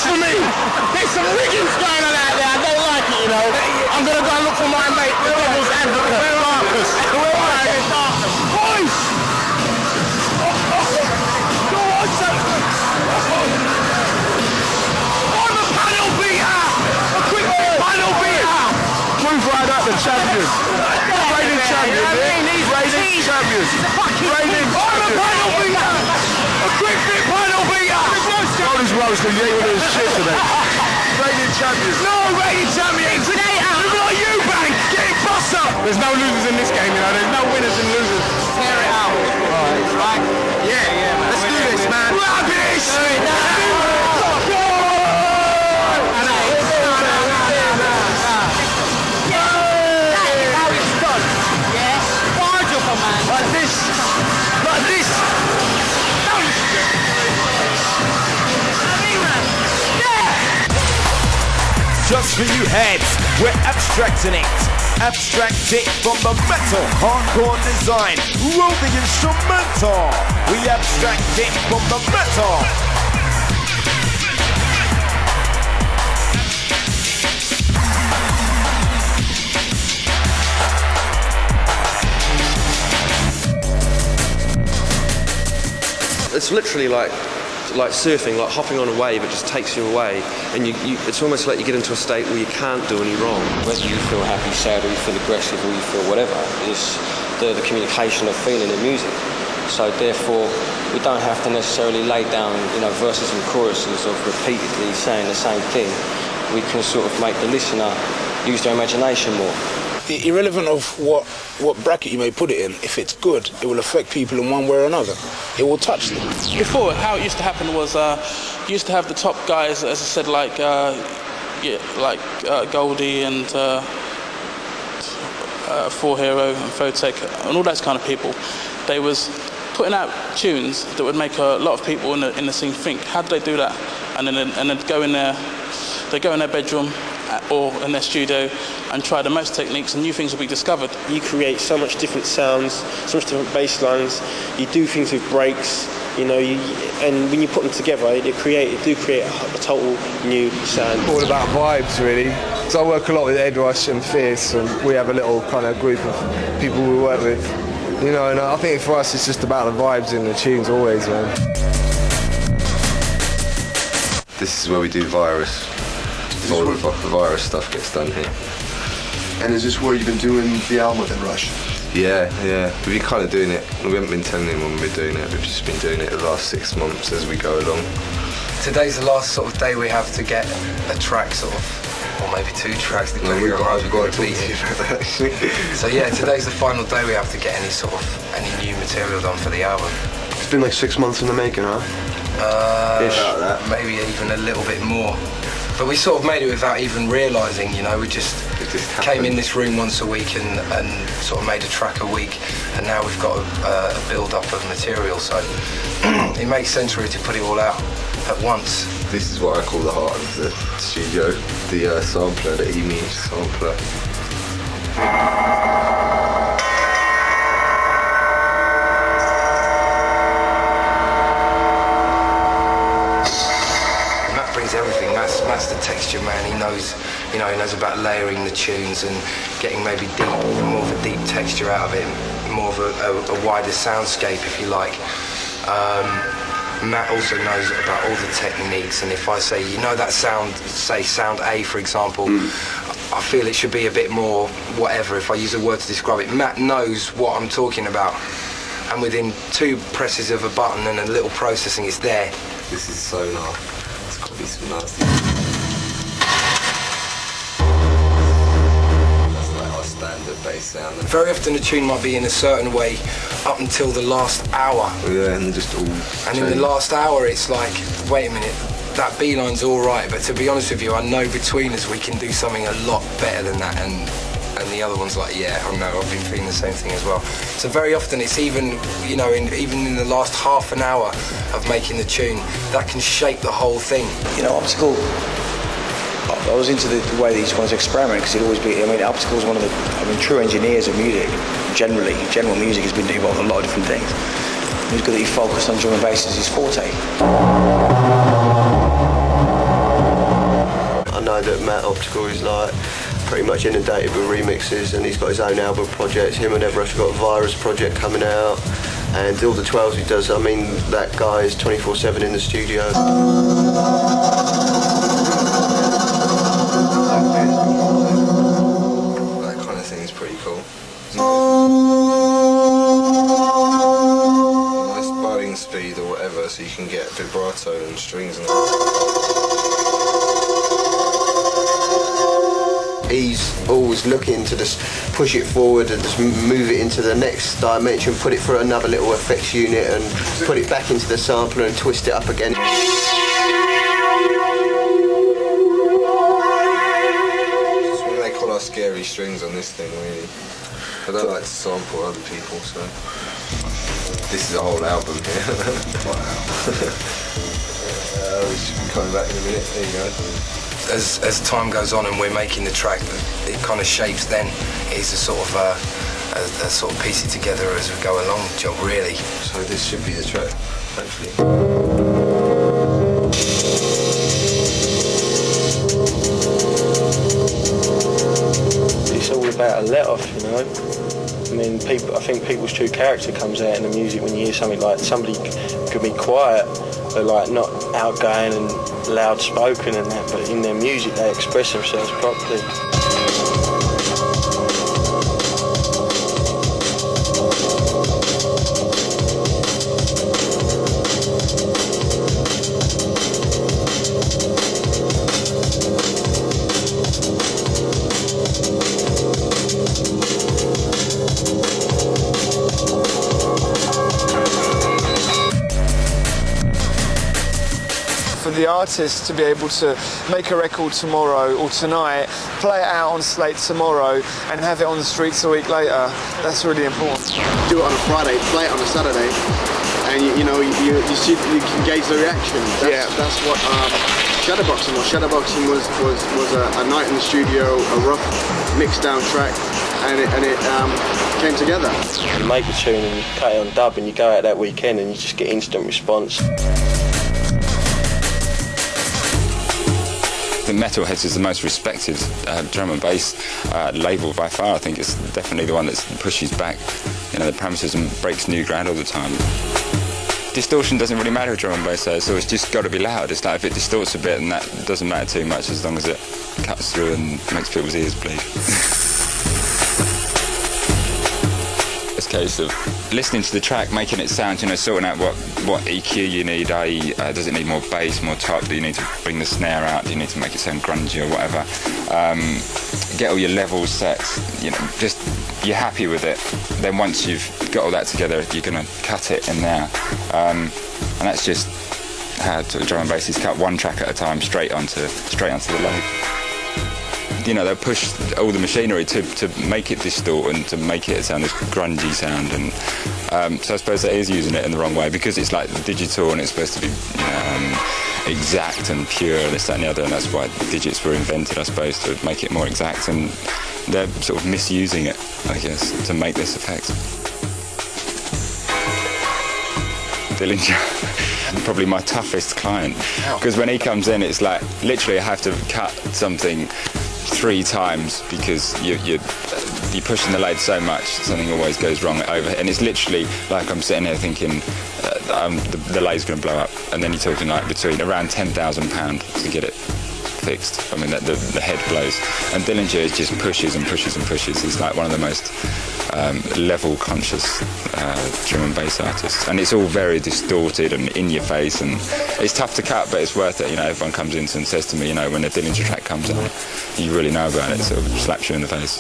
for me. There's some riggings going on out there. I don't like it, you know. I'm going to go and look for my mate, the Devil's Advocate. Marcus. Boys! Go on, son. I'm a panel beater! A quick panel beater! Move right up, the champions. Reigning champions, reigning champions. Reigning champions. I'm a panel beater! A quick fit panel beater! God is roasting, you ain't with his shit today. Reigning champions. No reigning champions! Look like you, Bank! Getting bust up! There's no losers in this game, you know. There's no winners and losers. Tear it out. Right? Yeah, man. Let's do this, man. Rubbish! Like this! Like this! Just for you heads, we're abstracting it. Abstract it from the metal, hardcore design. Roll the instrumental. We abstract it from the metal. It's literally like surfing, like hopping on a wave. It just takes you away, and it's almost like you get into a state where you can't do any wrong. Whether you feel happy, sad, or you feel aggressive, or you feel whatever, is the communication of feeling in music. So therefore, we don't have to necessarily lay down, verses and choruses of repeatedly saying the same thing. We can sort of make the listener use their imagination more. Irrelevant of what bracket you may put it in, if it's good, it will affect people in one way or another. It will touch them. Before, how it used to happen was, you used to have the top guys, as I said, like Goldie and Four Hero and Photech and all those kind of people. They was putting out tunes that would make a lot of people in the scene think, how do they do that? And then they'd go in their bedroom or in their studio and try the most techniques, and new things will be discovered. You create so much different sounds, so much different bass lines. You do things with breaks, and when you put them together, they create a total new sound. All about vibes, really. Because I work a lot with Ed Rush and Fierce, and we have a little kind of group of people we work with. And I think for us it's just about the vibes in the tunes always, man. This is where we do Virus. All the Virus stuff gets done here. And is this where you've been doing the album with Ed Rush? Yeah. We've been kind of doing it. We haven't been telling anyone we're doing it. We've just been doing it the last 6 months as we go along. Today's the last sort of day we have to get a track or maybe 2 tracks. We've got to talk to you about that, actually. So yeah, today's the final day we have to get any new material done for the album. It's been like 6 months in the making, huh? Maybe even a little bit more. But we sort of made it without even realising, we just came in this room once a week and sort of made a track a week, and now we've got a build-up of material, so it makes sense really to put it all out at once. This is what I call the heart of the studio, the sampler, the EMI sampler. Everything. That's the texture man. He knows about layering the tunes and getting maybe more of a deep texture out of it, more of a wider soundscape, if you like. Matt also knows about all the techniques, and if I say, that sound, say sound A, for example, I feel it should be a bit more whatever. If I use a word to describe it, Matt knows what I'm talking about, and within 2 presses of a button and a little processing, it's there. This is sonar. Be some nasty. That's like our standard bass sound. Very often a tune might be in a certain way up until the last hour. Yeah, and just all. And in the last hour, it's like, wait a minute, that B line's all right, but to be honest with you, I know between us we can do something a lot better than that, and the other one's like, yeah, I know, I've been feeling the same thing as well. So very often it's even, even in the last half an hour of making the tune, that can shape the whole thing. Optical, I was into the way that he just wanted to experiment, because he'd always be, Optical's one of the, true engineers of music, general music has been involved in a lot of different things. It was good that he focused on drum and bass as his forte. know that Matt Optical is like pretty much inundated with remixes, and he's got his own album projects. Him and Everest have got a Virus project coming out, and all the 12s he does. I mean, that guy is 24/7 in the studio. That kind of thing is pretty cool. Nice bowing speed or whatever, so you can get vibrato and strings and He's always looking to just push it forward and just move it into the next dimension, put it through another little effects unit and put it back into the sampler and twist it up again. That's what they call our scary strings on this thing, really. I don't like to sample other people, so this is a whole album here. We should be coming back in a minute. There you go. As time goes on and we're making the track, it kind of shapes then. It's a sort of a sort of piece it together as we go along job, really. So this should be the track, hopefully. It's all about a let-off, you know. I mean, I think people's true character comes out in the music when you hear something like somebody could be quiet, but like not outgoing and loud spoken and that, but in their music they express themselves properly. For the artist to be able to make a record tomorrow or tonight, play it out on Slate tomorrow and have it on the streets a week later, that's really important. Do it on a Friday, play it on a Saturday, and you can gauge the reaction. That's what shadowboxing was. Shadowboxing was a night in the studio, a rough mixed down track, and it came together. You make a tune and you cut it on dub and you go out that weekend and you just get instant response. The Metalheadz is the most respected drum and bass label by far. I think it's definitely the one that pushes back, you know, the parameters and breaks new ground all the time. Distortion doesn't really matter with drum and bass, so it's just got to be loud. It's like if it distorts a bit, and that doesn't matter too much as long as it cuts through and makes people's ears bleed. It's a case of listening to the track, making it sound, you know, sorting out what EQ you need, i.e. does it need more bass, more top, do you need to bring the snare out, do you need to make it sound grungy or whatever. Get all your levels set, you know, just you're happy with it. Then once you've got all that together, you're going to cut it in there. And that's just how drum and bass is cut, one track at a time, straight onto the load. You know, they'll push all the machinery to make it distort and to make it sound this grungy sound, and so I suppose that is using it in the wrong way because it's like digital and it's supposed to be exact and pure and this, that and the other, and that's why digits were invented, I suppose, to make it more exact, and they're sort of misusing it, I guess, to make this effect. Dillinger, probably my toughest client, because when he comes in it's like literally I have to cut something 3 times because you're pushing the lathe so much, something always goes wrong over, and it's literally like I'm sitting here thinking the lathe's going to blow up, and then you're talking like between around £10,000 to get it fixed. I mean, the head blows, and Dillinger just pushes and pushes and pushes. He's like one of the most level conscious drum and bass artists, and it's all very distorted and in your face, and it's tough to cut, but it's worth it. You know, everyone comes in and says to me, you know, when a Dillinger track comes on, you really know about it, it sort of slaps you in the face.